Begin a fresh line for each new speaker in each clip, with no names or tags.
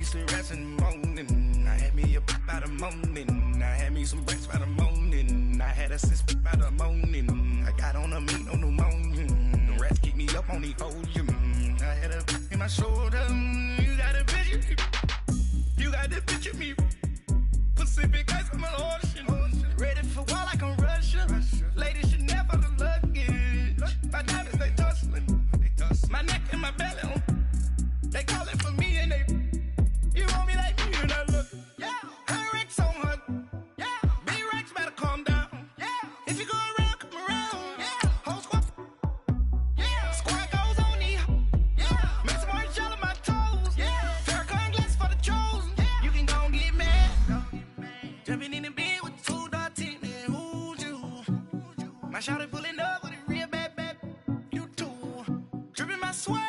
some rest in the morning. I had me up by the morning. I had me some rest by the morning. I had a sis by the morning. I got on a meat, no pneumonia. The rats keep me up on the ocean. I had a in my shoulder. You got a picture. You got the picture me. Pacific ice on my ocean. Ready for war like I'm Russian. Ladies should never the luggage. My diamonds they tussling. My neck and my belly on. They calling for me and they. You want me like me and I look. Yeah. Her Rex on her. Yeah. Big Rex better calm down. Yeah. If you go around, come around. Yeah. Whole squad. Yeah. Squad goes on me. Yeah. Make some orange gel on my toes. Yeah. Farrakhan glass for the chosen. Yeah. You can go and get mad. Jumping in the bed with 2 dark teeth. And who's you? My shawty pulling up with a real bad. You too. Dripping my swag.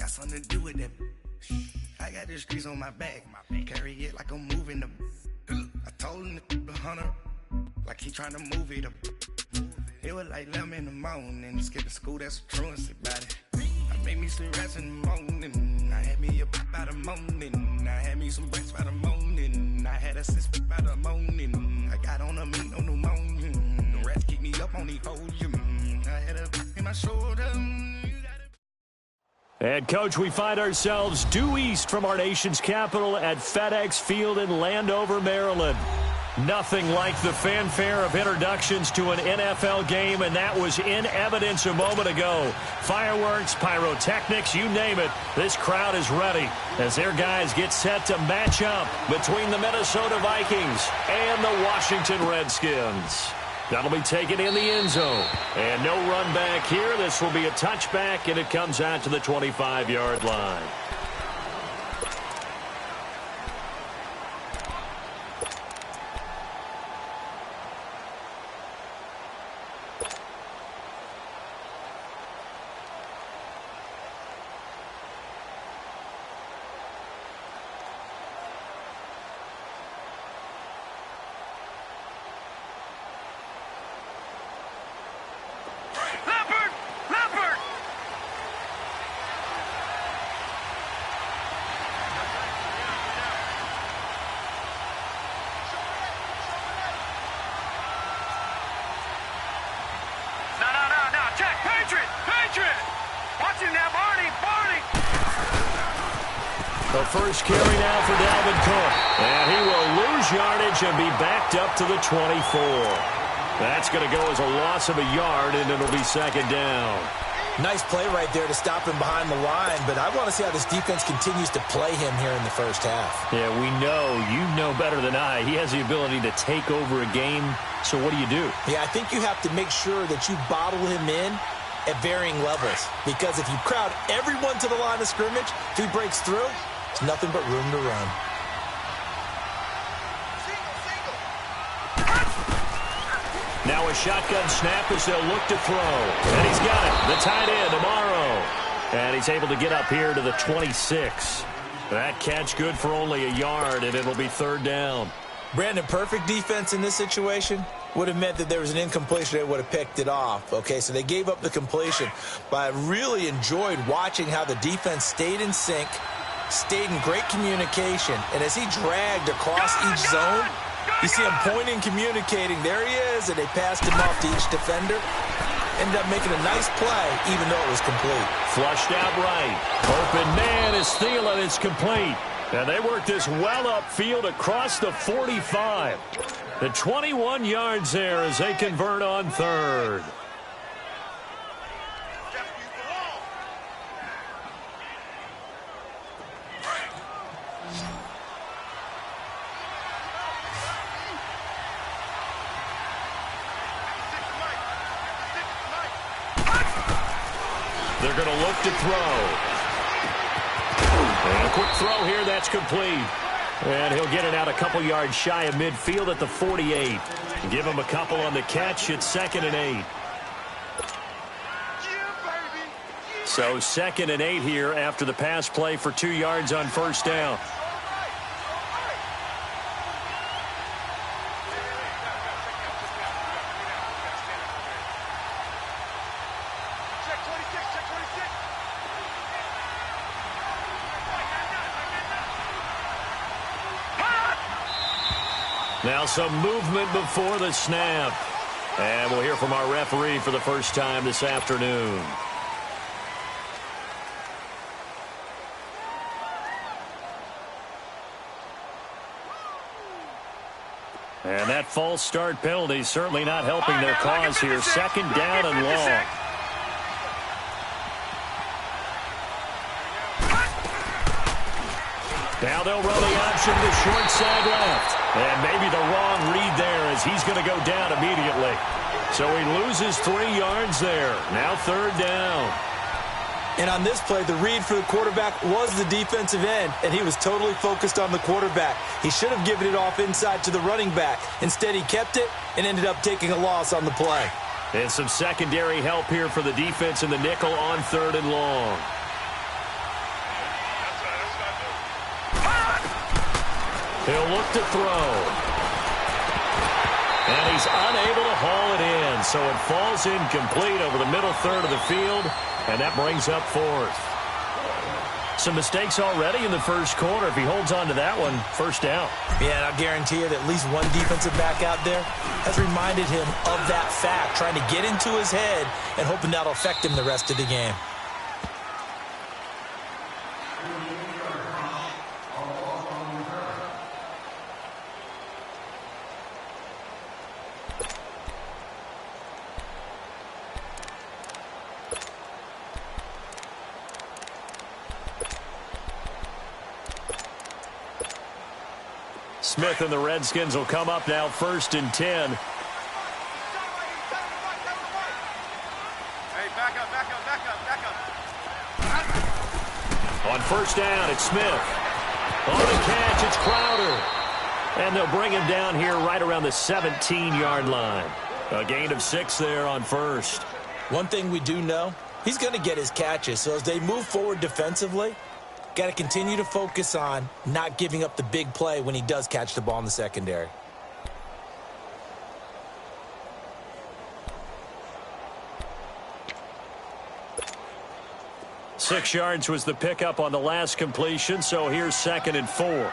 Something to do with that. I got the streets on my back. Carry it like I'm moving the. I told him the hunter, like he trying to move it up. It was like 11 in the morning. Skip to school, that's a truancy about it. I made me some rest in the morning. I had me up by the morning. I had me some rest by the morning. I had a sis by the morning. I got on a meat, no pneumonia. The rats keep me up on the ocean. I had a in my shoulder.
And, Coach, we find ourselves due east from our nation's capital at FedEx Field in Landover, Maryland. Nothing like the fanfare of introductions to an NFL game, and that was in evidence a moment ago. Fireworks, pyrotechnics, you name it. This crowd is ready as their guys get set to match up between the Minnesota Vikings and the Washington Redskins. That'll be taken in the end zone. And no run back here. This will be a touchback, and it comes out to the 25-yard line. The first carry now for Dalvin Cook. And he will lose yardage and be backed up to the 24. That's going to go as a loss of a yard, and it'll be second down.
Nice play right there to stop him behind the line, but I want to see how this defense continues to play him here in the first half.
Yeah, we know. You know better than I. He has the ability to take over a game, so what do you do?
Yeah, I think you have to make sure that you bottle him in at varying levels, because if you crowd everyone to the line of scrimmage, if he breaks through, there's nothing but room to run.
Now a shotgun snap as they'll look to throw. And he's got it. The tight end, Amaro. And he's able to get up here to the 26. That catch good for only a yard, and it'll be third down.
Brandon, perfect defense in this situation would have meant that there was an incompletion. They would have picked it off. Okay, so they gave up the completion. But I really enjoyed watching how the defense stayed in sync, stayed in great communication. And as he dragged across each zone, you see him pointing, communicating. There he is, and they passed him off to each defender. Ended up making a nice play, even though it was complete.
Flushed out right. Open man is Thielen. It's complete. And they work this well upfield across the 45. The 21 yards there as they convert on third. They're going to look to throw. And a quick throw here, that's complete. And he'll get it out a couple yards shy of midfield at the 48. Give him a couple on the catch. It's 2nd and 8. So 2nd and 8 here after the pass play for 2 yards on first down. Now some movement before the snap. And we'll hear from our referee for the first time this afternoon. And that false start penalty certainly not helping their cause here. Second down and long. Now they'll run the option to short side left. And maybe the wrong read there as he's going to go down immediately. So he loses 3 yards there. Now third down.
And on this play, the read for the quarterback was the defensive end, and he was totally focused on the quarterback. He should have given it off inside to the running back. Instead, he kept it and ended up taking a loss on the play.
And some secondary help here for the defense in the nickel on third and long. He'll look to throw. And he's unable to haul it in, so it falls incomplete over the middle third of the field, and that brings up fourth. Some mistakes already in the first quarter. If he holds on to that one, first down.
Yeah, and I'll guarantee you that at least one defensive back out there has reminded him of that fact, trying to get into his head and hoping that'll affect him the rest of the game.
Smith and the Redskins will come up now first and 10.
Hey, back up.
On first down, it's Smith. On the catch, it's Crowder. And they'll bring him down here right around the 17-yard line. A gain of 6 there on first.
One thing we do know, he's going to get his catches. So as they move forward defensively, got to continue to focus on not giving up the big play when he does catch the ball in the secondary.
Six yards was the pickup on the last completion, so here's second and 4.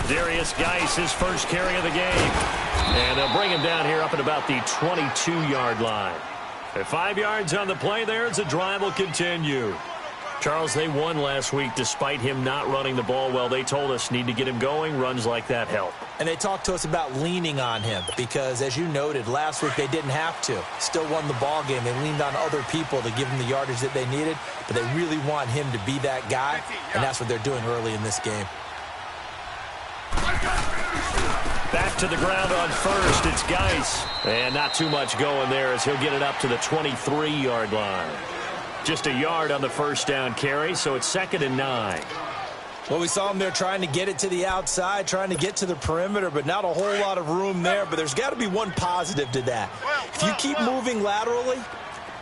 Darius Geis, his first carry of the game. And they'll bring him down here up at about the 22-yard line. At 5 yards on the play there as the drive will continue. Charles, they won last week despite him not running the ball well. They told us need to get him going. Runs like that help.
And they talked to us about leaning on him because, as you noted, last week they didn't have to. Still won the ball game. They leaned on other people to give them the yardage that they needed, but they really want him to be that guy, and that's what they're doing early in this game.
Back to the ground on first. It's Geis. And not too much going there as he'll get it up to the 23-yard line. Just a yard on the first down carry, so it's second and 9.
Well, we saw him there trying to get it to the outside, trying to get to the perimeter, but not a whole lot of room there. But there's got to be one positive to that. If you keep moving laterally,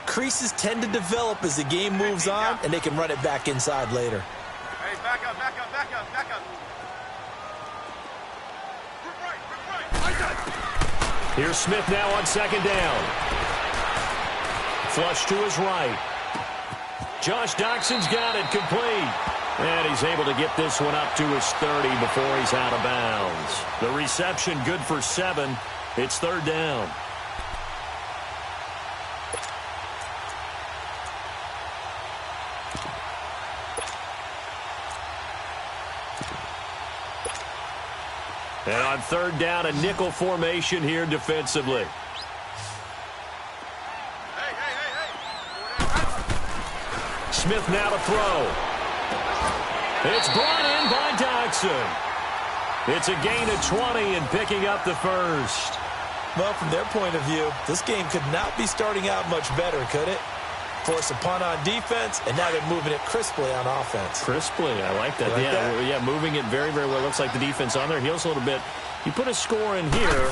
creases tend to develop as the game moves on, and they can run it back inside later.
Hey, back up.
Here's Smith now on second down. Flush to his right. Josh Doxson's got it complete. And he's able to get this one up to his 30 before he's out of bounds. The reception good for 7. It's third down. And on third down, a nickel formation here defensively. Smith now to throw. It's brought in by Doxson. It's a gain of 20 and picking up the first.
Well, from their point of view, this game could not be starting out much better, could it? Force a punt on defense, and now they're moving it crisply on offense.
Crisply, I like that. Yeah, moving it very, very well. Looks like the defense on their heels a little bit. You put a score in here,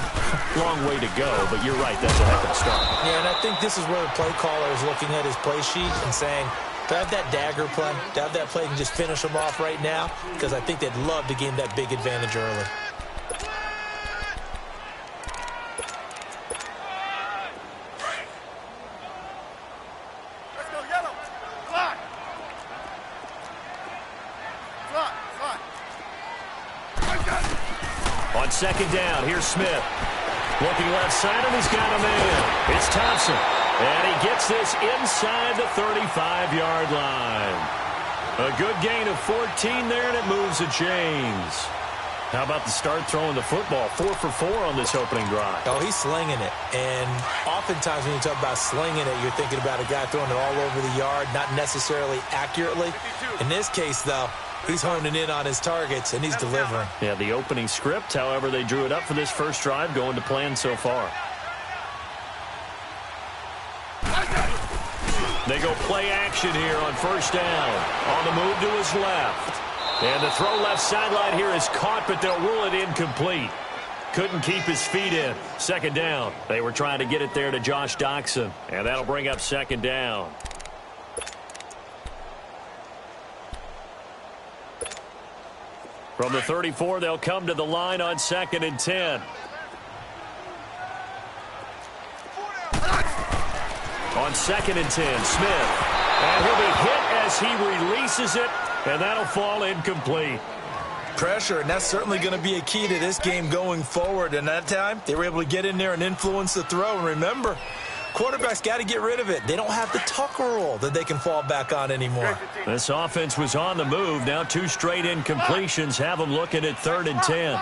long way to go, but you're right, that's a heck of a start.
Yeah, and I think this is where the play caller is looking at his play sheet and saying, to have that dagger play, to have that play and just finish them off right now, because I think they'd love to gain that big advantage early.
On second down, here's Smith. Looking left side, and he's got a man. It's Thompson. And he gets this inside the 35-yard line. A good gain of 14 there, and it moves the chains. How about the start throwing the football? 4 for 4 on this opening drive.
Oh, he's slinging it. And oftentimes when you talk about slinging it, you're thinking about a guy throwing it all over the yard, not necessarily accurately. In this case, though, he's honing in on his targets, and he's delivering.
Yeah, the opening script, however, they drew it up for this first drive, going to plan so far. They go play action here on first down. On the move to his left. And the throw left sideline here is caught, but they'll rule it incomplete. Couldn't keep his feet in. Second down. They were trying to get it there to Josh Doxson. And that'll bring up second down. From the 34, they'll come to the line on 2nd and 10. On 2nd and 10, Smith. And he'll be hit as he releases it, and that'll fall incomplete.
Pressure, and that's certainly going to be a key to this game going forward. And that time, they were able to get in there and influence the throw. And remember, quarterbacks got to get rid of it. They don't have the tuck rule that they can fall back on anymore.
This offense was on the move. Now 2 straight incompletions have them looking at 3rd and 10.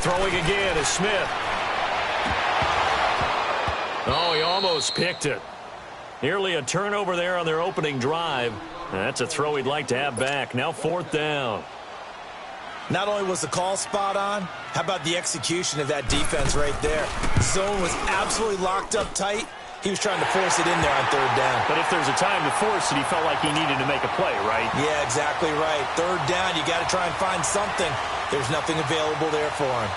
Throwing again is Smith. Oh, he almost picked it. Nearly a turnover there on their opening drive. That's a throw he'd like to have back. Now 4th down.
Not only was the call spot on, how about the execution of that defense right there? Zone was absolutely locked up tight. He was trying to force it in there on 3rd down.
But if there's a time to force it, he felt like he needed to make a play, right?
Yeah, exactly right. 3rd down, you got to try and find something. There's nothing available there for him.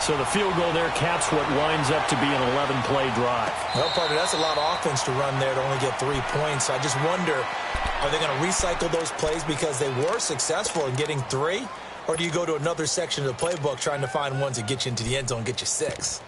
So the field goal there caps what winds up to be an 11-play drive.
No, partner, that's a lot of offense to run there to only get 3 points. So I just wonder, are they going to recycle those plays because they were successful in getting 3? Or do you go to another section of the playbook trying to find ones that get you into the end zone and get you 6?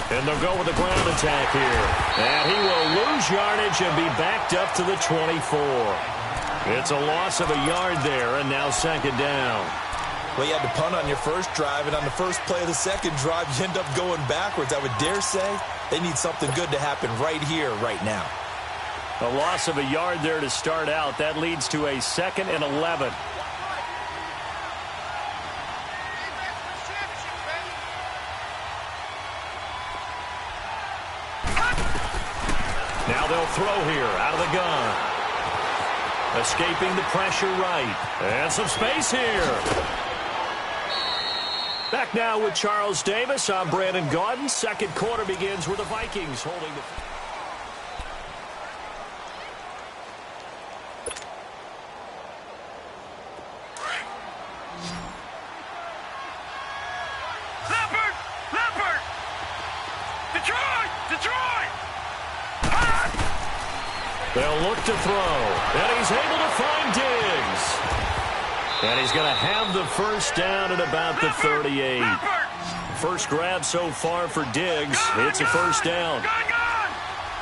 And they'll go with a ground attack here. And he will lose yardage and be backed up to the 24. It's a loss of a yard there, and now 2nd down.
Well, you had to punt on your first drive, and on the first play of the second drive, you end up going backwards. I would dare say they need something good to happen right here, right now.
A loss of a yard there to start out. That leads to a 2nd and 11. Now they'll throw here out of the gun. Escaping the pressure right. And some space here. Back now with Charles Davis. I'm Brandon Gaudin. Second quarter begins with the Vikings holding the... They'll look to throw, and he's able to find Diggs. And he's going to have the first down at about the 38. First grab so far for Diggs. It's a first down.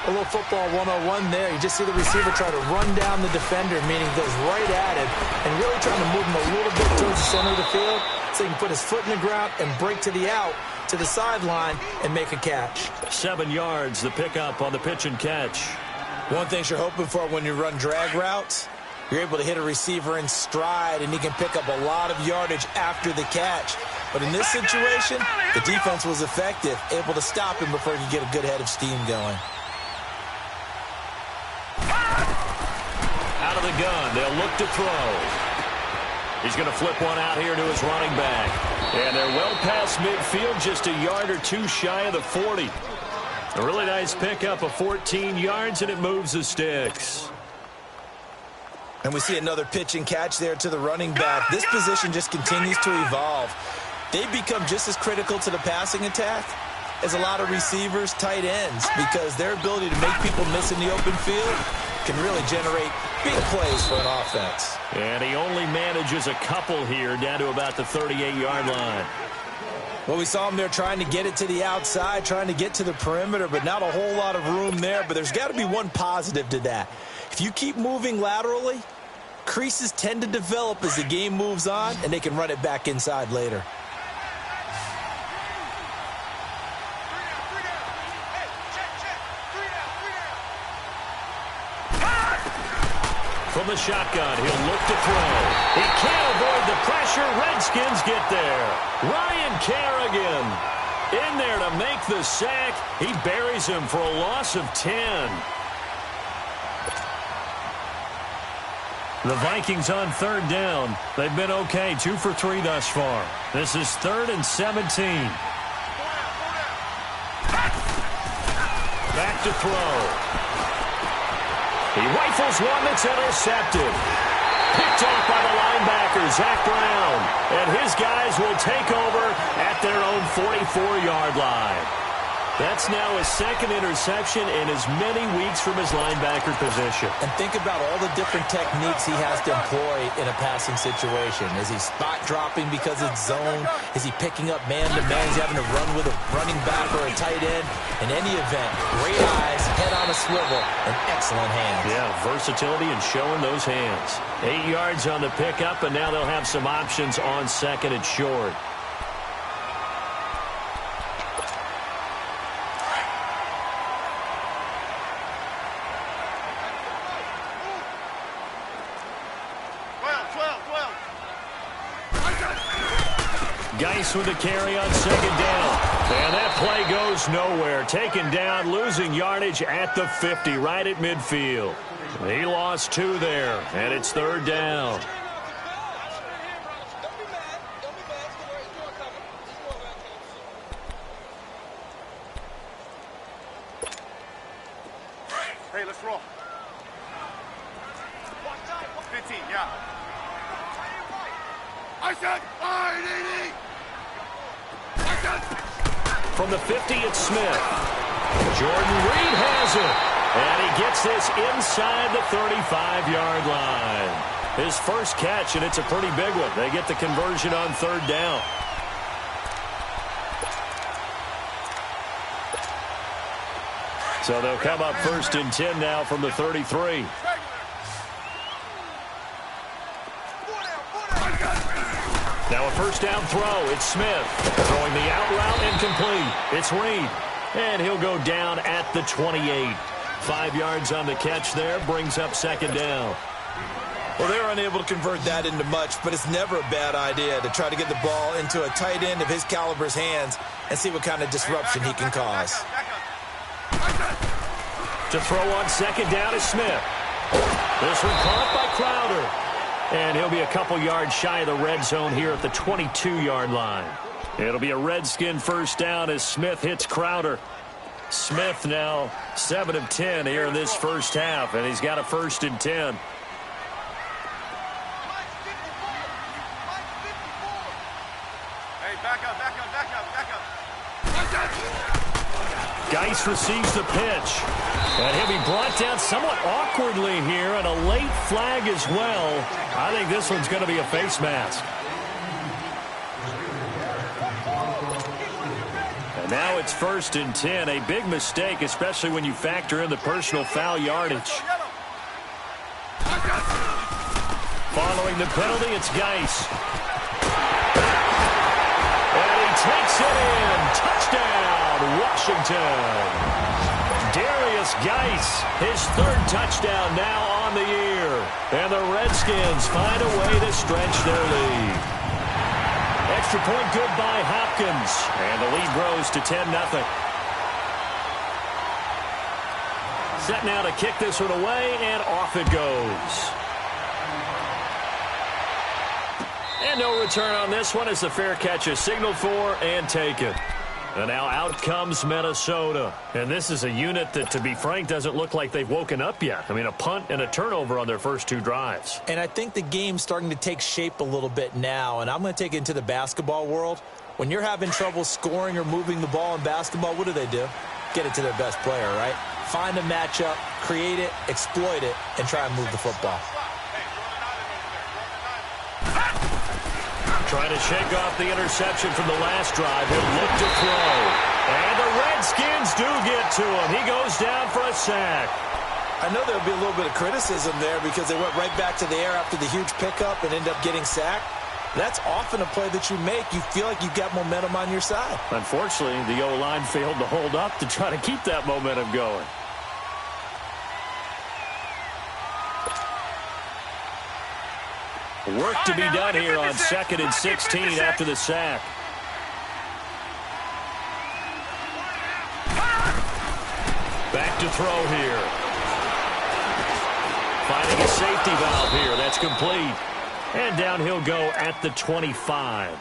A little football 101 there. You just see the receiver try to run down the defender, meaning he goes right at it, and really trying to move him a little bit towards the center of the field so he can put his foot in the ground and break to the out, to the sideline, and make a catch.
7 yards, the pickup on the pitch and catch.
One thing you're hoping for when you run drag routes, you're able to hit a receiver in stride, and he can pick up a lot of yardage after the catch. But in this situation, the defense was effective, able to stop him before he could get a good head of steam going.
Out of the gun, they'll look to throw. He's going to flip one out here to his running back. And they're well past midfield, just a yard or 2 shy of the 40. A really nice pickup of 14 yards, and it moves the sticks.
And we see another pitch and catch there to the running back. This position just continues to evolve. They become just as critical to the passing attack as a lot of receivers, tight ends, because their ability to make people miss in the open field can really generate big plays for an offense.
And he only manages a couple here, down to about the 38-yard line.
Well, we saw him there trying to get it to the outside, trying to get to the perimeter, but not a whole lot of room there. But there's got to be one positive to that. If you keep moving laterally, creases tend to develop as the game moves on, and they can run it back inside later.
From the shotgun, he'll look to throw. He can't avoid the pressure. Redskins get there. Ryan Kerrigan in there to make the sack. He buries him for a loss of 10. The Vikings on third down. They've been okay, 2 for 3 thus far. This is 3rd and 17. Back to throw. He rifles one that's intercepted. Picked off by the linebacker, Zach Brown. And his guys will take over at their own 44-yard line. That's now his 2nd interception in as many weeks from his linebacker position.
And think about all the different techniques he has to employ in a passing situation. Is he spot dropping because it's zone? Is he picking up man-to-man? Is he having to run with a running back or a tight end? In any event, great eyes, head on a swivel, and excellent hands.
Yeah, versatility and showing those hands. 8 yards on the pickup, and now they'll have some options on 2nd and short. Geis with the carry on 2nd down. And that play goes nowhere. Taken down, losing yardage at the 50, right at midfield. He lost 2 there, and it's 3rd down.
Hey, let's roll. 15, yeah. I said, IDD!
From the 50, it's Smith. Jordan Reed has it. And he gets this inside the 35-yard line. His first catch, and it's a pretty big one. They get the conversion on 3rd down. So they'll come up 1st and 10 now from the 33. Now a 1st down throw. It's Smith throwing the out route incomplete. It's Reed, and he'll go down at the 28. 5 yards on the catch there, brings up 2nd down.
Well, they're unable to convert that into much, but it's never a bad idea to try to get the ball into a tight end of his caliber's hands and see what kind of disruption he can cause.
To throw on 2nd down is Smith. This one caught by Crowder. And he'll be a couple yards shy of the red zone here at the 22-yard line. It'll be a Redskin 1st down as Smith hits Crowder. Smith now 7 of 10 here in this first half, and he's got a 1st and 10.
Hey, back up.
Geis receives the pitch. And he'll be brought down somewhat awkwardly here, and a late flag as well. I think this one's going to be a face mask. And now it's 1st and 10. A big mistake, especially when you factor in the personal foul yardage. Following the penalty, it's Geis. And he takes it in. Touchdown, Washington. Darius Geis, his 3rd touchdown now on the year. And the Redskins find a way to stretch their lead. Extra point good by Hopkins. And the lead grows to 10-0. Set now to kick this one away, and off it goes. And no return on this one as the fair catch is signaled for and taken. And now out comes Minnesota. And this is a unit that, to be frank, doesn't look like they've woken up yet. I mean, a punt and a turnover on their first 2 drives.
And I think the game's starting to take shape a little bit now. And I'm going to take it into the basketball world. When you're having trouble scoring or moving the ball in basketball, what do? Get it to their best player, right? Find a matchup, create it, exploit it, and try and move the football.
Trying to shake off the interception from the last drive. He'll look to throw. And the Redskins do get to him. He goes down for a sack.
I know there'll be a little bit of criticism there because they went right back to the air after the huge pickup and ended up getting sacked. That's often a play that you make. You feel like you've got momentum on your side.
Unfortunately, the O-line failed to hold up to try to keep that momentum going. Work to be done here on 2nd and 16 after the sack. Back to throw here. Finding a safety valve here. That's complete. And down he'll go at the 25.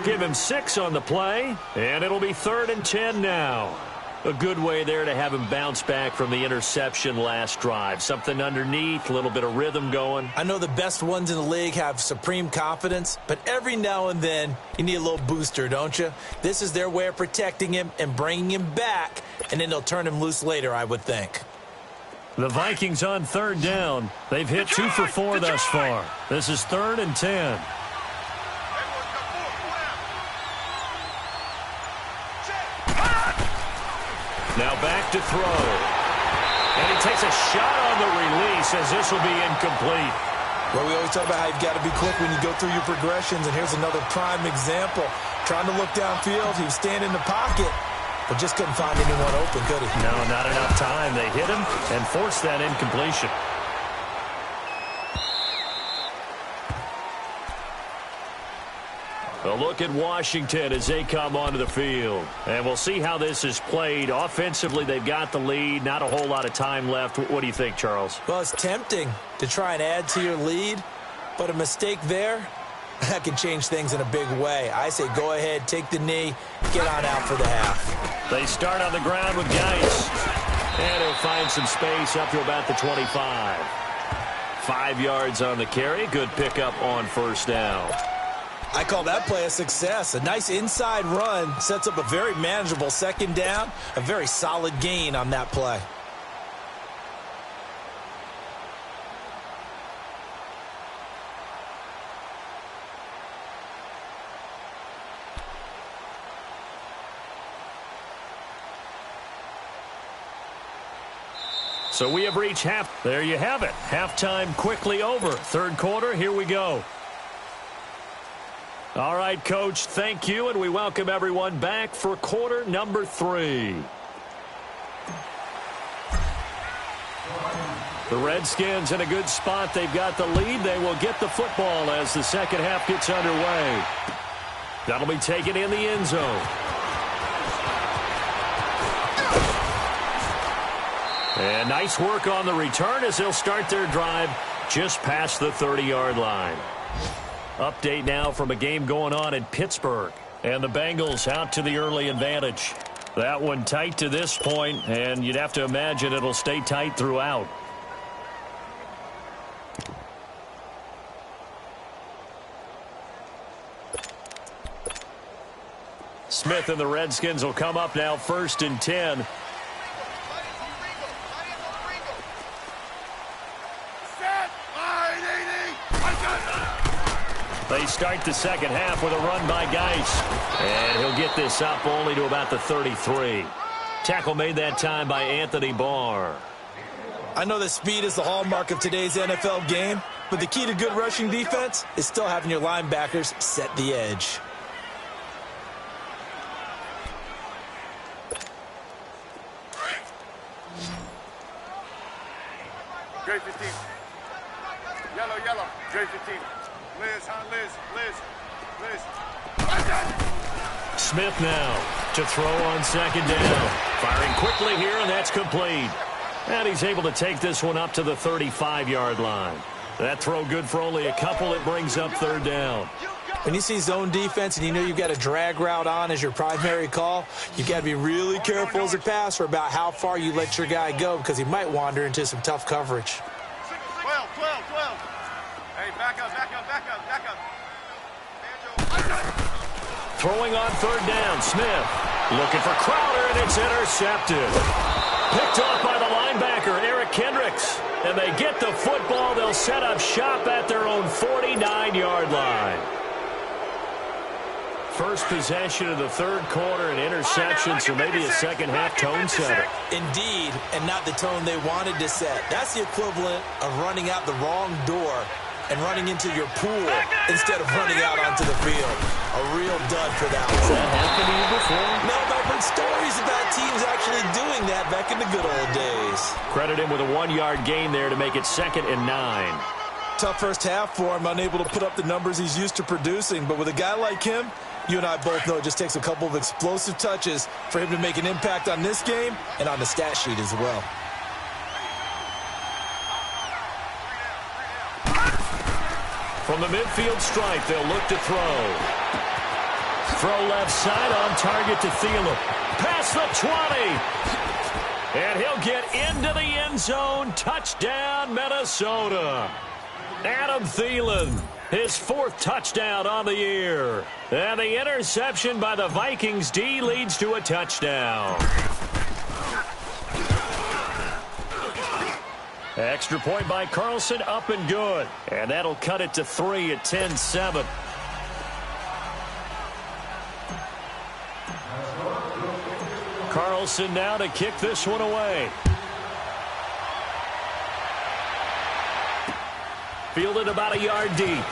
Give him 6 on the play, and it'll be 3rd and 10 now. A good way there to have him bounce back from the interception last drive. Something underneath, a little bit of rhythm going.
I know the best ones in the league have supreme confidence, but every now and then you need a little booster, don't you? This is their way of protecting him and bringing him back, and then they'll turn him loose later, I would think.
The Vikings on 3rd down. They've hit 2 for 4 thus far. This is 3rd and 10. Now back to throw. And he takes a shot on the release as this will be incomplete.
Well, we always talk about how you've got to be quick when you go through your progressions, and here's another prime example. Trying to look downfield, he was standing in the pocket, but just couldn't find anyone open, could he?
No, not enough time. They hit him and forced that incompletion. A look at Washington as they come onto the field. And we'll see how this is played. Offensively, they've got the lead. Not a whole lot of time left. What do you think, Charles?
Well, it's tempting to try and add to your lead, but a mistake there, that can change things in a big way. I say go ahead, take the knee, get on out for the half.
They start on the ground with Geis. And he'll find some space up to about the 25. 5 yards on the carry. Good pickup on 1st down.
I call that play a success. A nice inside run sets up a very manageable 2nd down. A very solid gain on that play.
So we have reached half. There you have it. Halftime quickly over. 3rd quarter, here we go. All right, Coach, thank you, and we welcome everyone back for quarter number 3. The Redskins in a good spot. They've got the lead. They will get the football as the 2nd half gets underway. That'll be taken in the end zone. And nice work on the return as they'll start their drive just past the 30-yard line. Update now from a game going on in Pittsburgh. And the Bengals out to the early advantage. That one tight to this point, and you'd have to imagine it'll stay tight throughout. Smith and the Redskins will come up now 1st and 10. They start the 2nd half with a run by Geis. And he'll get this up only to about the 33. Tackle made that time by Anthony Barr.
I know that speed is the hallmark of today's NFL game, but the key to good rushing defense is still having your linebackers set the edge.
Grade 15. Yellow, yellow. Grade 15. Liz, huh? Liz.
Smith now to throw on 2nd down. Firing quickly here, and that's complete. And he's able to take this one up to the 35-yard line. That throw good for only a couple. It brings up 3rd down.
When you see zone defense and you know you've got a drag route on as your primary call, you've got to be really careful as a passer about how far you let your guy go because he might wander into some tough coverage.
12. Hey, back up.
Throwing on third down, Smith. Looking for Crowder, and it's intercepted. Picked off by the linebacker, Eric Kendricks. And they get the football. They'll set up shop at their own 49-yard line. First possession of the third quarter, an interception, so maybe a second-half tone setter.
Indeed, and not the tone they wanted to set. That's the equivalent of running out the wrong door and running into your pool instead of running out onto the field. A real dud for that one.
Has that happened to you before?
No, but I've heard stories about teams actually doing that back in the good old days.
Credit him with a 1-yard gain there to make it 2nd and 9.
Tough first half for him, unable to put up the numbers he's used to producing. But with a guy like him, you and I both know it just takes a couple of explosive touches for him to make an impact on this game and on the stat sheet as well.
From the midfield stripe, they'll look to throw. Throw left side on target to Thielen. Past the 20. And he'll get into the end zone. Touchdown, Minnesota. Adam Thielen, his 4th touchdown on the year. And the interception by the Vikings D leads to a touchdown. Extra point by Carlson, up and good. And that'll cut it to 3 at 10-7. Carlson now to kick this one away. Fielded about a yard deep.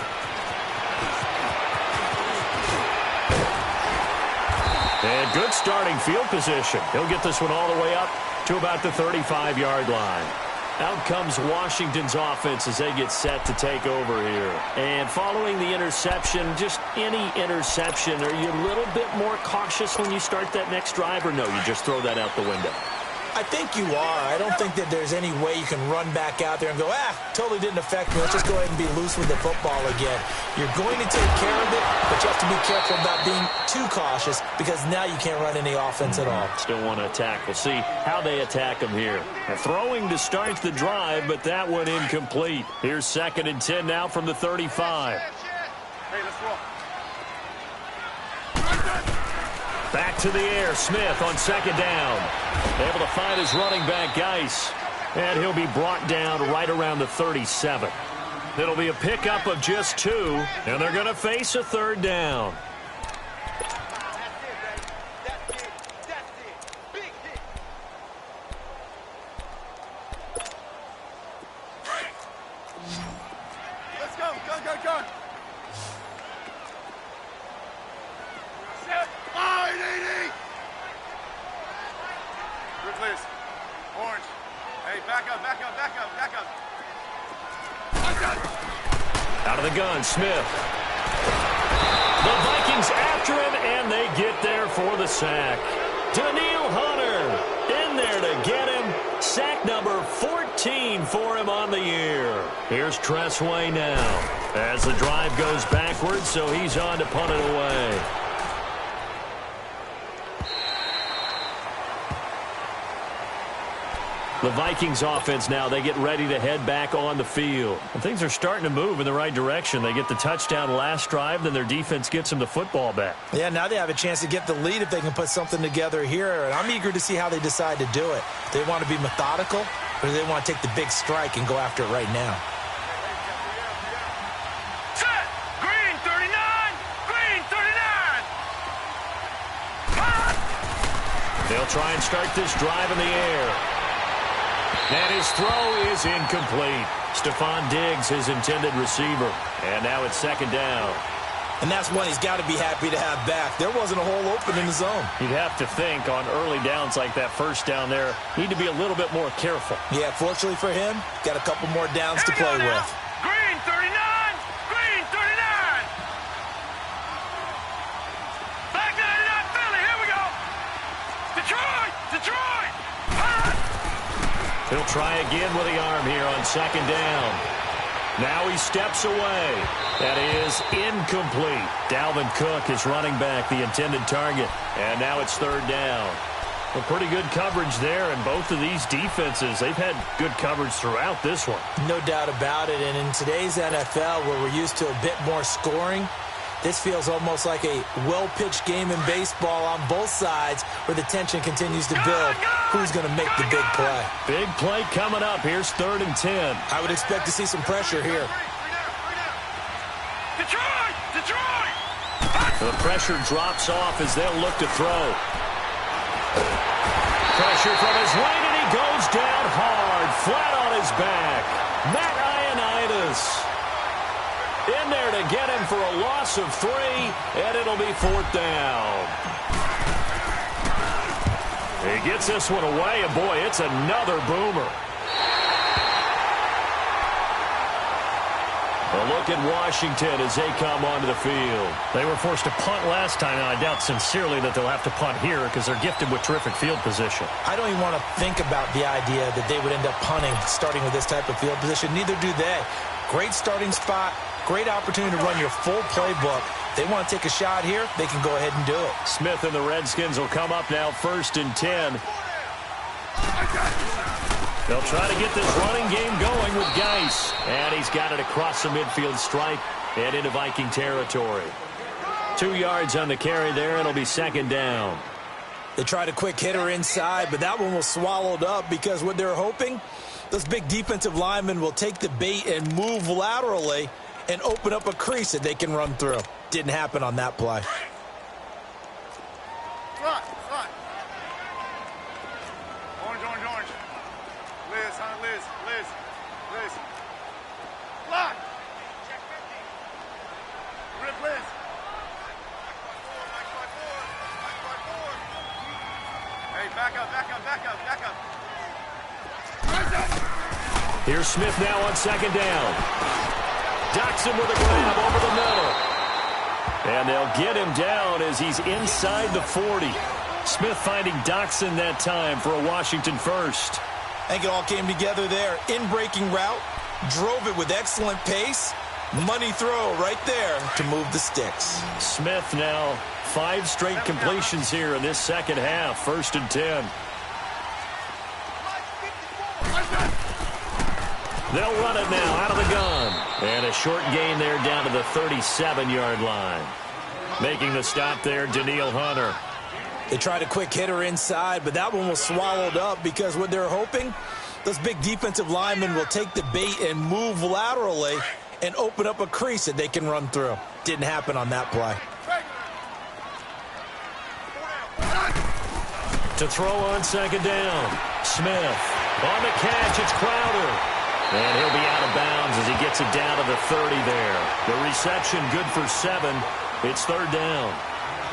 And good starting field position. He'll get this one all the way up to about the 35-yard line. Out comes Washington's offense as they get set to take over here. And following the interception, just any interception, are you a little bit more cautious when you start that next drive, or no, you just throw that out the window?
I think you are. I don't think that there's any way you can run back out there and go, totally didn't affect me. Let's just go ahead and be loose with the football again. You're going to take care of it, but you have to be careful about being too cautious because now you can't run any offense at all.
Still want to attack. We'll see how they attack them here. They're throwing to start the drive, but that one incomplete. Here's 2nd and 10 now from the 35.
Hey, let's roll.
Back to the air, Smith on 2nd down. Able to find his running back, Geis. And he'll be brought down right around the 37. It'll be a pickup of just 2, and they're going to face a 3rd down.
Let's go. Go. Set. Line, 80. Ruthless. Orange. Hey, back up.
Out of the gun, Smith. The Vikings after him, and they get there for the sack. Daniil Hunter in there to get him. Sack number 14 for him on the year. Here's Tressway now as the drive goes backwards, so he's on to punt it away. The Vikings offense now, they get ready to head back on the field. And things are starting to move in the right direction. They get the touchdown last drive, then their defense gets them the football back.
Yeah, now they have a chance to get the lead if they can put something together here. And I'm eager to see how they decide to do it. Do they want to be methodical, or do they want to take the big strike and go after it right now?
Set. Green 39. Green 39.
They'll try and start this drive in the air. And his throw is incomplete. Stephon Diggs, his intended receiver. And now it's 2nd down.
And that's one he's got to be happy to have back. There wasn't a hole open in the zone.
You'd have to think on early downs like that first down there, need to be a little bit more careful.
Yeah, fortunately for him, got a couple more downs to play with.
Green 39. Green 39. Back 99 Philly. Here we go. Detroit.
He'll try again with the arm here on 2nd down. Now he steps away. That is incomplete. Dalvin Cook is running back, the intended target. And now it's third down. Well, pretty good coverage there, and both of these defenses, they've had good coverage throughout this one.
No doubt about it, and in today's NFL, where we're used to a bit more scoring, this feels almost like a well-pitched game in baseball on both sides where the tension continues to build. Who's going to make the big play?
Big play coming up. Here's 3rd and 10.
I would expect to see some pressure here.
Detroit!
The pressure drops off as they'll look to throw. Pressure from his wing, and he goes down hard, flat on his back. Matt Ioannidis in there to get him for a loss of 3, and it'll be 4th down. He gets this one away, and boy, it's another boomer. A look at Washington as they come onto the field. They were forced to punt last time, and I doubt sincerely that they'll have to punt here because they're gifted with terrific field position.
I don't even want to think about the idea that they would end up punting starting with this type of field position. Neither do they. Great starting spot, great opportunity to run your full playbook. They want to take a shot here, they can go ahead and do it.
Smith and the Redskins will come up now 1st and 10. They'll try to get this running game going with Geis. And he's got it across the midfield stripe and into Viking territory. 2 yards on the carry there. It'll be 2nd down.
They tried a quick hitter inside, but that one was swallowed up because what they're hoping, those big defensive linemen will take the bait and move laterally and open up a crease that they can run through. Didn't happen on that play.
Front. Orange. Liz. Block. Rip Liz. Hey, back up.
Here's Smith now on 2nd down. Doxson with a grab over the middle. And they'll get him down as he's inside the 40. Smith finding Doxson that time for a Washington first.
I think it all came together there. In-breaking route, drove it with excellent pace. Money throw right there to move the sticks.
Smith now 5 straight completions here in this second half. 1st and 10. They'll run it now out of the gun. And a short gain there down to the 37-yard line. Making the stop there, Danielle Hunter.
They tried a quick hitter inside, but that one was swallowed up because what they're hoping, those big defensive linemen will take the bait and move laterally and open up a crease that they can run through. Didn't happen on that play.
To throw on 2nd down. Smith on the catch. It's Crowder. And he'll be out of bounds as he gets it down to the 30 there. The reception good for 7. It's 3rd down.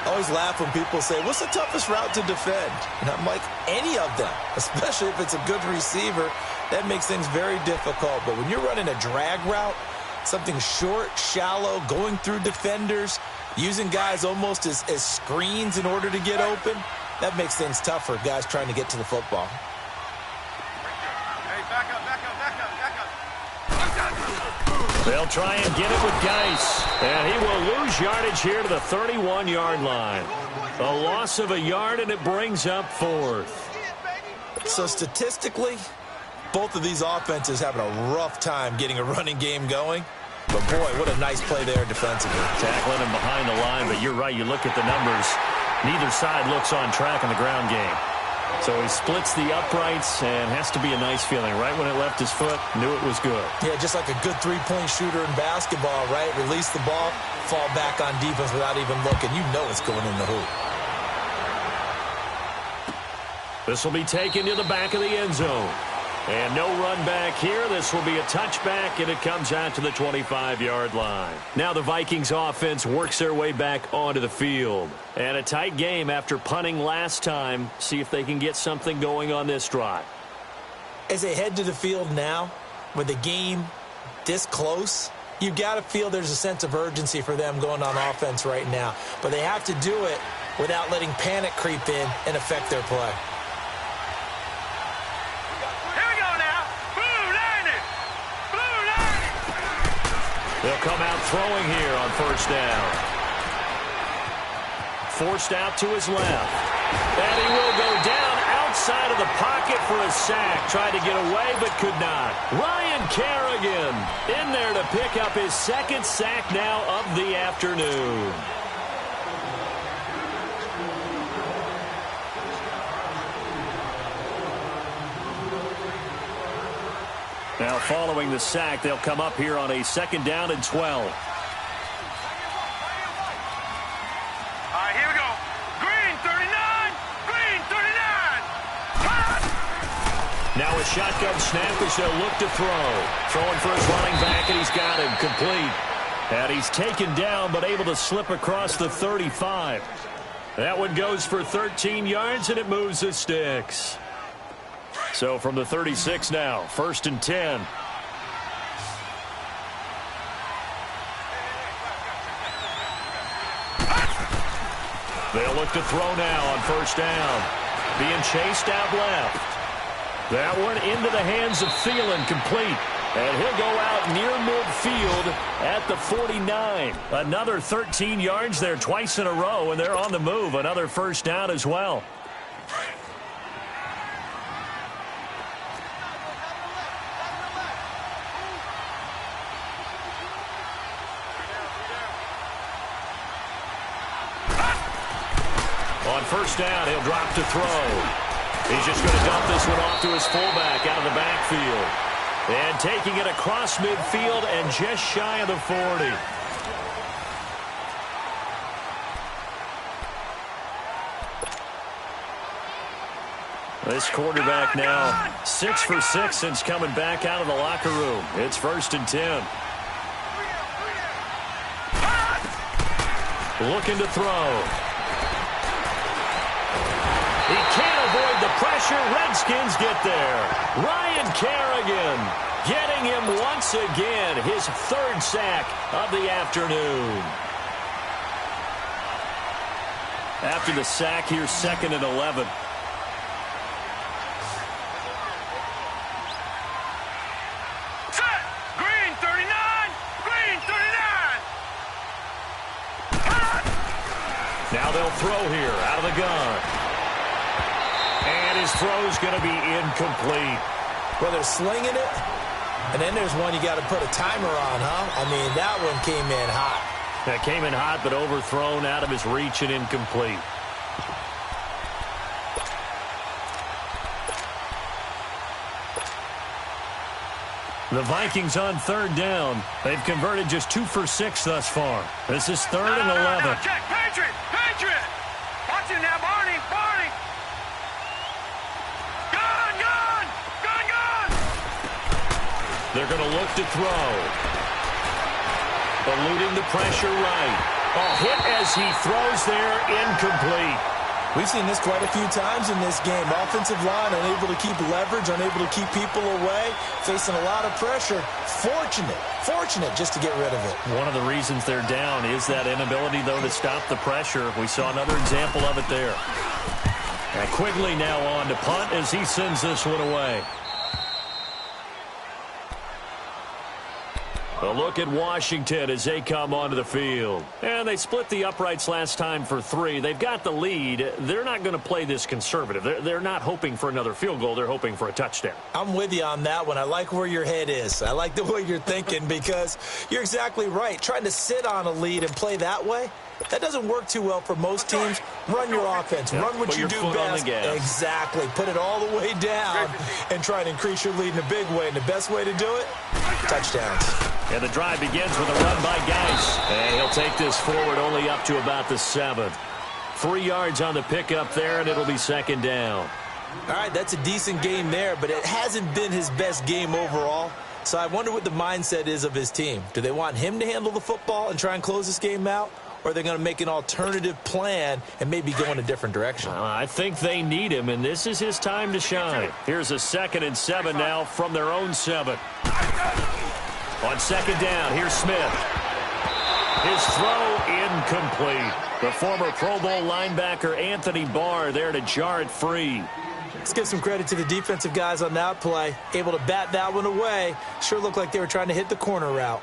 I always laugh when people say, what's the toughest route to defend? And I'm like, any of them, especially if it's a good receiver. That makes things very difficult. But when you're running a drag route, something short, shallow, going through defenders, using guys almost as screens in order to get open, that makes things tough for guys trying to get to the football.
Hey, back up.
They'll try and get it with Geis. And he will lose yardage here to the 31-yard line. A loss of a yard, and it brings up 4th.
So statistically, both of these offenses having a rough time getting a running game going. But, boy, what a nice play there defensively.
Tackling him behind the line, but you're right. You look at the numbers. Neither side looks on track in the ground game. So he splits the uprights and has to be a nice feeling. Right when it left his foot, knew it was good.
Yeah, just like a good three-point shooter in basketball, right? Release the ball, fall back on defense without even looking. You know it's going in the hoop.
This will be taken to the back of the end zone. And no run back here. This will be a touchback, and it comes out to the 25-yard line. Now the Vikings offense works their way back onto the field. And a tight game after punting last time. See if they can get something going on this drive.
As they head to the field now, with the game this close, you've got to feel there's a sense of urgency for them going on offense right now. But they have to do it without letting panic creep in and affect their play.
They'll come out throwing here on first down. Forced out to his left. And he will go down outside of the pocket for a sack. Tried to get away, but could not. Ryan Kerrigan in there to pick up his second sack now of the afternoon. Now following the sack, they'll come up here on a 2nd down and 12.
All right, here we go. Green, 39. Green, 39.
Now a shotgun snap as they'll look to throw. Throwing for his running back, and he's got him complete. And he's taken down, but able to slip across the 35. That one goes for 13 yards, and it moves the sticks. So from the 36 now, 1st and 10. They'll look to throw now on 1st down. Being chased out left. That one into the hands of Thielen, complete. And he'll go out near midfield at the 49. Another 13 yards there twice in a row, and they're on the move. Another 1st down as well. On 1st down, he'll drop to throw. He's just going to dump this one off to his fullback out of the backfield. And taking it across midfield and just shy of the 40. This quarterback now 6 for 6 since coming back out of the locker room. It's 1st and 10. Looking to throw. He can't avoid the pressure. Redskins get there. Ryan Kerrigan getting him once again. His 3rd sack of the afternoon. After the sack, here's 2nd and 11.
Set. Green, 39. Green, 39.
Now they'll throw here out of the gun. And his throw's going to be incomplete.
Well, they're slinging it, and then there's one you got to put a timer on, huh? I mean, that one came in hot.
That came in hot, but overthrown out of his reach and incomplete. The Vikings on 3rd down. They've converted just 2 for 6 thus far. This is 3rd and 11.
No, check. Patriot. Patriot. Watch it now, Barney. Barney. Gun, gun. Gun, gun.
They're going to look to throw. Eluding the pressure right. Hit as he throws there, incomplete.
We've seen this quite a few times in this game. Offensive line unable to keep leverage, unable to keep people away, facing a lot of pressure. Fortunate just to get rid of it.
One of the reasons they're down is that inability, though, to stop the pressure. We saw another example of it there. And Quigley now on to punt as he sends this one away. A look at Washington as they come onto the field. And they split the uprights last time for 3. They've got the lead. They're not going to play this conservative. They're not hoping for another field goal. They're hoping for a touchdown.
I'm with you on that one. I like where your head is. I like the way you're thinking because you're exactly right. Trying to sit on a lead and play that way, that doesn't work too well for most teams. Run your offense. Run what you do best. Exactly. Put it all the way down and try to increase your lead in a big way. And the best way to do it, touchdowns.
And the drive begins with a run by Geis. And he'll take this forward only up to about the 7. 3 yards on the pickup there, and it'll be 2nd down.
All right, that's a decent game there, but it hasn't been his best game overall. So I wonder what the mindset is of his team. Do they want him to handle the football and try and close this game out? Or are they going to make an alternative plan and maybe go in a different direction?
I think they need him, and this is his time to shine. Here's a 2nd and 7 now from their own 7. On 2nd down, here's Smith. His throw incomplete. The former Pro Bowl linebacker Anthony Barr there to jar it free.
Let's give some credit to the defensive guys on that play. Able to bat that one away. Sure looked like they were trying to hit the corner route.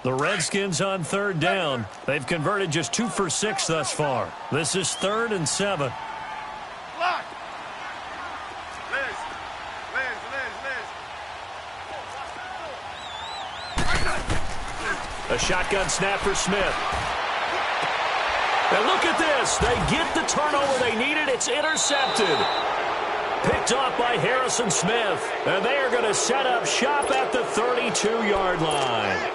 The Redskins on third down. They've converted just 2 for 6 thus far. This is 3rd and 7. A shotgun snap for Smith. And look at this. They get the turnover they needed. It's intercepted. Picked off by Harrison Smith. And they are going to set up shop at the 32-yard line.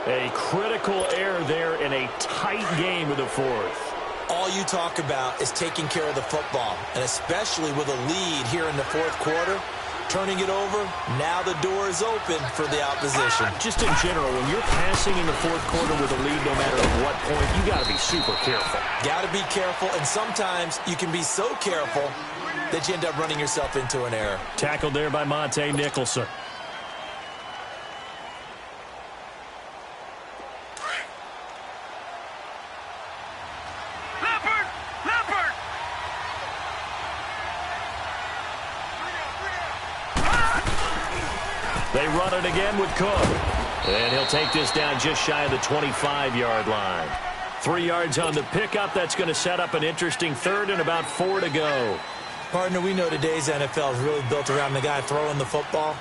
A critical error there in a tight game of the fourth.
All you talk about is taking care of the football, and especially with a lead here in the fourth quarter. Turning it over, now the door is open for the opposition.
Just in general, when you're passing in the fourth quarter with a lead, no matter at what point, you got to be super careful.
Got to be careful, and sometimes you can be so careful that you end up running yourself into an error.
Tackled there by Monte Nicholson. They run it again with Cook. And he'll take this down just shy of the 25-yard line. 3 yards on the pickup. That's going to set up an interesting 3rd and about 4 to go.
Partner, we know today's NFL is really built around the guy throwing the football.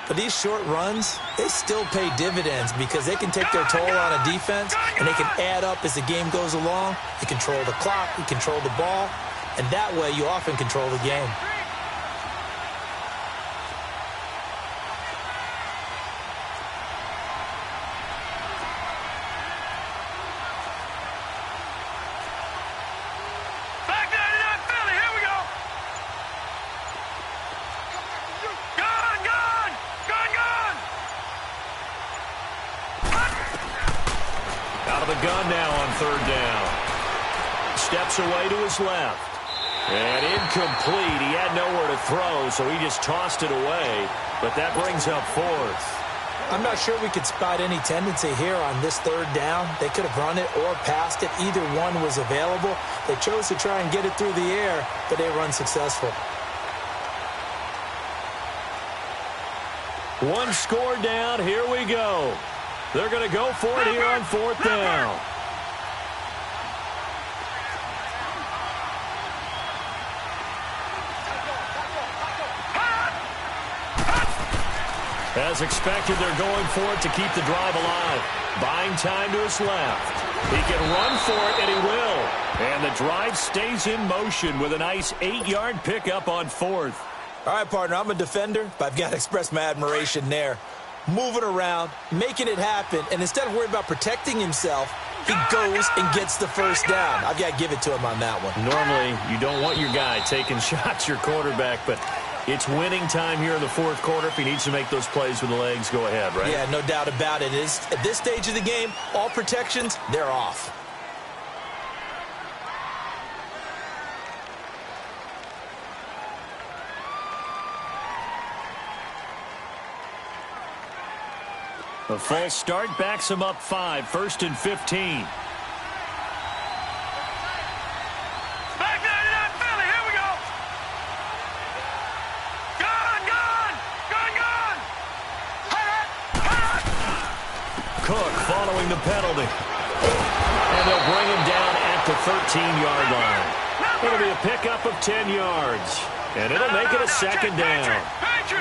But these short runs, they still pay dividends because they can take their toll on a defense, and they can add up as the game goes along. You control the clock, you control the ball, and that way you often control the game.
Gun now on 3rd down. Steps away to his left. And incomplete. He had nowhere to throw, so he just tossed it away. But that brings up 4th.
I'm not sure we could spot any tendency here on this 3rd down. They could have run it or passed it. Either one was available. They chose to try and get it through the air, but they were unsuccessful.
One score down. Here we go. They're going to go for it here on 4th down. As expected, they're going for it to keep the drive alive. Buying time to his left. He can run for it, and he will. And the drive stays in motion with a nice 8-yard pickup on 4th.
All right, partner, I'm a defender, but I've got to express my admiration there. Moving around, making it happen, and instead of worrying about protecting himself, he goes and gets the 1st down. I've got to give it to him on that one.
Normally, you don't want your guy taking shots, your quarterback, but it's winning time here in the 4th quarter. If he needs to make those plays with the legs, go ahead, right?
Yeah, no doubt about it. At this stage of the game, all protections, they're off.
A false start backs him up 5, 1st and 15.
Back 99 Philly, here we go. Gone.
Cook following the penalty. And they'll bring him down at the 13-yard line. It'll be a pickup of 10 yards. And it'll make it a 2nd down.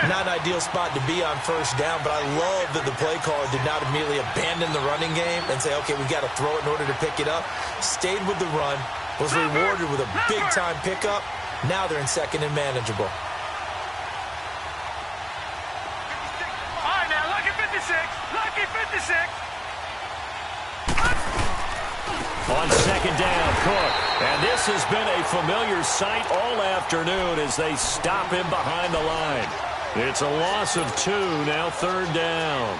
Not an ideal spot to be on 1st down, but I love that the play caller did not immediately abandon the running game and say, okay, we got to throw it in order to pick it up. Stayed with the run, was rewarded with a big-time pickup. Now they're in 2nd and manageable.
All right, now, lucky 56. Lucky 56.
On 2nd down, Cook. And this has been a familiar sight all afternoon as they stop him behind the line. It's a loss of 2, now 3rd down.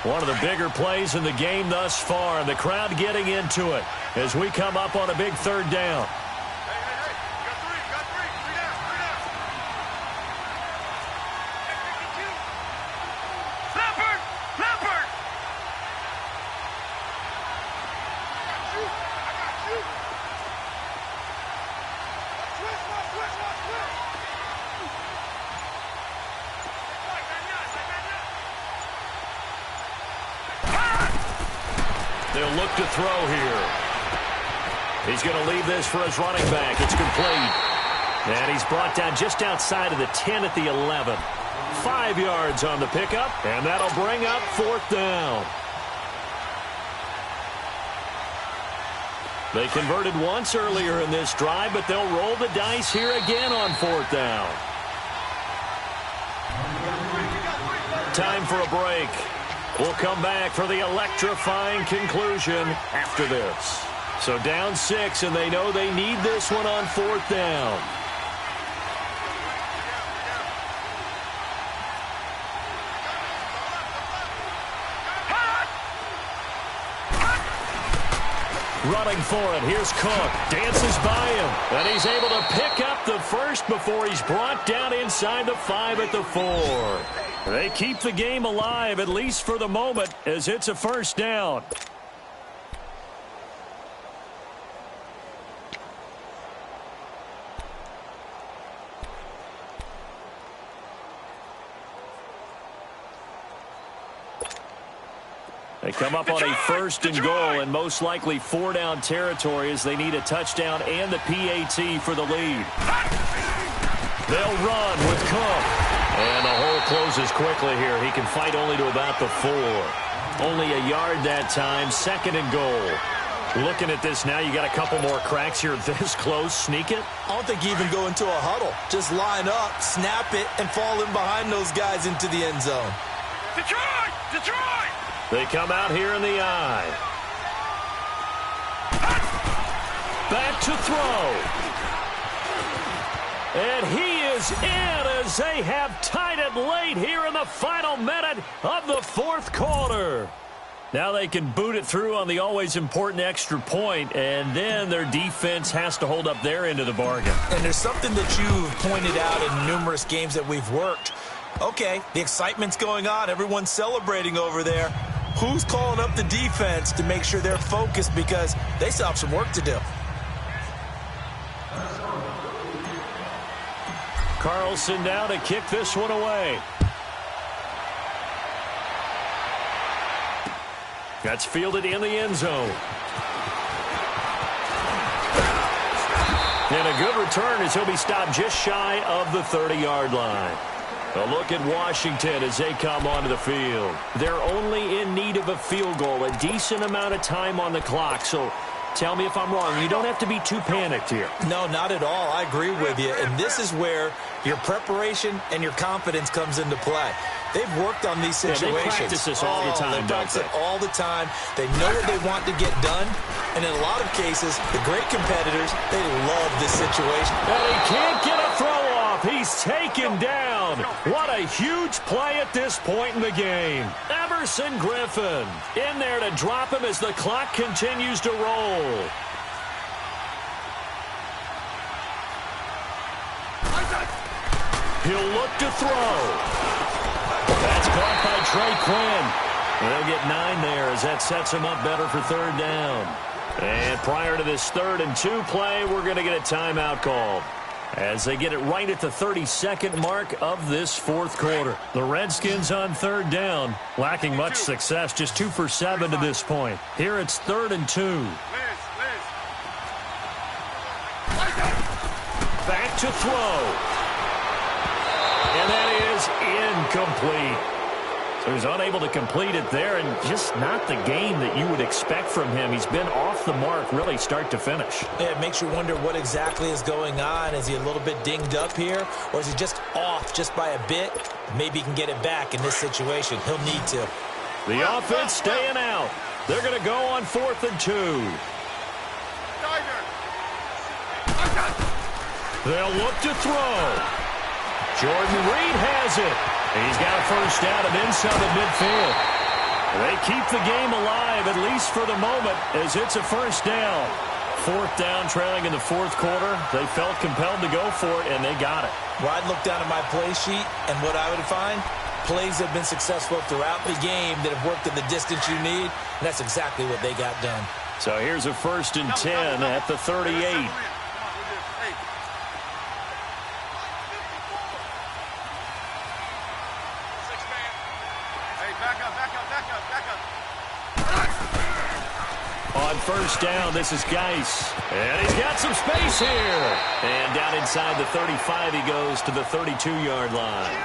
One of the bigger plays in the game thus far, and the crowd getting into it as we come up on a big 3rd down. They'll look to throw here. He's going to leave this for his running back. It's complete. And he's brought down just outside of the 10 at the 11. 5 yards on the pickup, and that'll bring up 4th down. They converted once earlier in this drive, but they'll roll the dice here again on 4th down. Time for a break. We'll come back for the electrifying conclusion after this. So down 6, and they know they need this one on 4th down. Running for it. Here's Cook. Dances by him. And he's able to pick up the first before he's brought down inside the 5 at the 4. They keep the game alive, at least for the moment, as it's a 1st down. They come up on a 1st and goal, and most likely 4-down territory as they need a touchdown and the PAT for the lead. They'll run with Cook. And the hole closes quickly here. He can fight only to about the 4. Only a yard that time. 2nd and goal. Looking at this now, you got a couple more cracks here this close. Sneak it?
I don't think you even go into a huddle. Just line up, snap it, and fall in behind those guys into the end zone.
Detroit! Detroit!
They come out here in the eye. Back to throw. And he is in as they have tied it late here in the final minute of the 4th quarter. Now they can boot it through on the always important extra point, and then their defense has to hold up their end of the bargain.
And there's something that you've pointed out in numerous games that we've worked. Okay, the excitement's going on. Everyone's celebrating over there. Who's calling up the defense to make sure they're focused, because they still have some work to do?
Carlson now to kick this one away. That's fielded in the end zone. And a good return as he'll be stopped just shy of the 30-yard line. A look at Washington as they come onto the field. They're only in need of a field goal, a decent amount of time on the clock. So tell me if I'm wrong. You don't have to be too panicked here.
No, not at all. I agree with you. And this is where your preparation and your confidence comes into play. They've worked on these situations.
They practice this all the time,
They practice it all the time. They know what they want to get done. And in a lot of cases, the great competitors, they love this situation.
And he can't get a throw off. He's taken down. What a huge play at this point in the game. Everson Griffin in there to drop him as the clock continues to roll. He'll look to throw. That's caught by Trey Quinn. They'll get 9 there as that sets him up better for 3rd down. And prior to this 3rd and 2 play, we're going to get a timeout called as they get it right at the 32nd mark of this 4th quarter. The Redskins on 3rd down, lacking much success, just 2 for 7 to this point. Here it's 3rd and 2. Back to throw. And that is incomplete. So he's unable to complete it there, and just not the game that you would expect from him. He's been off the mark really start to finish.
Yeah, it makes you wonder what exactly is going on. Is he a little bit dinged up here, or is he just off just by a bit? Maybe he can get it back in this situation. He'll need to.
The offense staying out. They're going to go on 4th and 2. They'll look to throw. Jordan Reed has it. He's got a 1st down and inside the midfield. They keep the game alive, at least for the moment, as it's a 1st down. 4th down, trailing in the 4th quarter. They felt compelled to go for it, and they got it.
Well, I'd look down at my play sheet, and what I would find, plays have been successful throughout the game that have worked in the distance you need, and that's exactly what they got done.
So here's a 1st and 10 at the 38. On first down, this is Geis. And he's got some space here. And down inside the 35, he goes to the 32-yard line.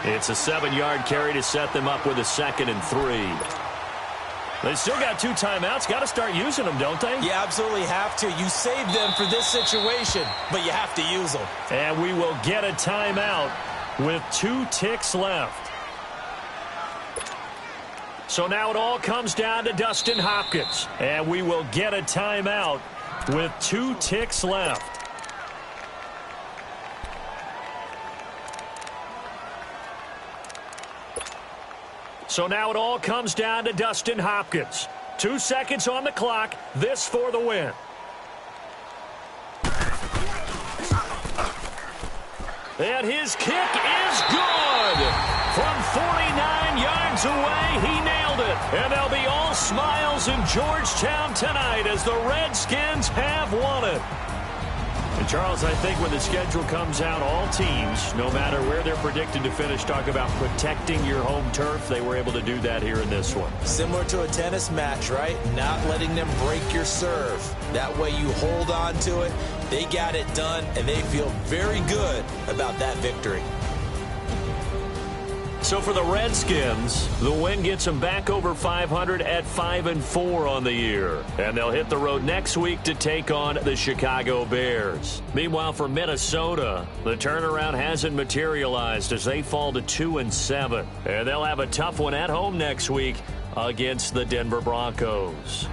It's a 7-yard carry to set them up with a 2nd and 3. They still got 2 timeouts. Got to start using them, don't they?
You absolutely have to. You saved them for this situation, but you have to use them.
And we will get a timeout with 2 ticks left. So now it all comes down to Dustin Hopkins. And we will get a timeout with 2 ticks left. So now it all comes down to Dustin Hopkins. 2 seconds on the clock. This for the win. And his kick is good. From 49 yards away, he nailed it. And they'll be all smiles in Georgetown tonight as the Redskins have won it. And Charles, I think when the schedule comes out, all teams, no matter where they're predicted to finish, talk about protecting your home turf. They were able to do that here in this one.
Similar to a tennis match, right? Not letting them break your serve. That way you hold on to it. They got it done, and they feel very good about that victory.
So for the Redskins, the win gets them back over 500 at 5-4 on the year. And they'll hit the road next week to take on the Chicago Bears. Meanwhile, for Minnesota, the turnaround hasn't materialized as they fall to 2-7. And they'll have a tough one at home next week against the Denver Broncos.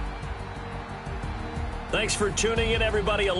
Thanks for tuning in, everybody.